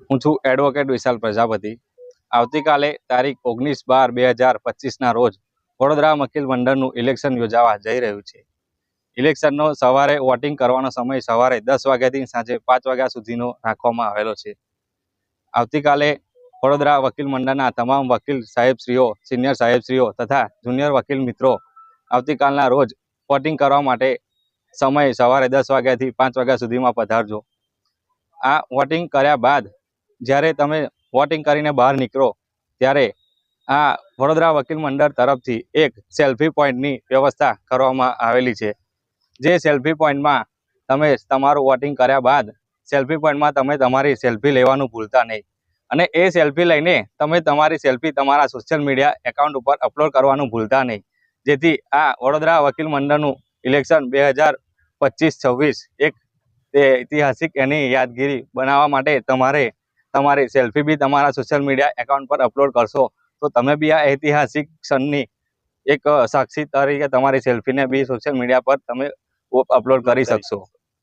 હું છું એડવોકેટ વિશાલ પ્રજાપતિ। આવતીકાલે તારીખ 19/12/2025ના રોજ વડોદરા વકીલ મંડળનું ઇલેક્શન યોજાવા જઈ રહ્યું છે। ઇલેક્શનનો સવારે વોટિંગ કરવાનો સમય સવારે 10 વાગ્યાથી સાંજે 5 વાગ્યા સુધીનો રાખવામાં આવેલો છે। આવતીકાલે વડોદરા વકીલ મંડળના તમામ વકીલ સાહેબશ્રીઓ, સિનિયર સાહેબશ્રીઓ તથા જુનિયર વકીલ મિત્રો આવતીકાલના રોજ વોટિંગ કરવા માટે સમય સવારે 10 વાગ્યાથી 5 વાગ્યા સુધીમાં પધારજો। આ વોટિંગ કર્યા બાદ જ્યારે તમે વોટિંગ કરીને બહાર નીકળો ત્યારે આ વડોદરા વકીલ મંડળ તરફથી એક સેલ્ફી પોઈન્ટની વ્યવસ્થા કરવામાં આવેલી છે। જે સેલ્ફી પોઈન્ટમાં તમે તમારું વોટિંગ કર્યા બાદ સેલ્ફી પોઈન્ટમાં તમે તમારી સેલ્ફી લેવાનું ભૂલતા નહીં અને એ સેલ્ફી લઈને તમે તમારી સેલ્ફી તમારા સોશિયલ મીડિયા એકાઉન્ટ ઉપર અપલોડ કરવાનું ભૂલતા નહીં, જેથી આ વડોદરા વકીલ મંડળનું ઇલેક્શન 2025-26 એક ઐતિહાસિક એની યાદગીરી બનાવવા માટે તમારે તમારી સેલ્ફી બી તમારા સોશિયલ મીડિયા એકાઉન્ટ પર અપલોડ કરશો તો તમે બી આ ઐતિહાસિક ક્ષણની એક સાક્ષી તરીકે તમારી સેલ્ફીને બી સોશિયલ મીડિયા પર તમે અપલોડ કરી શકશો।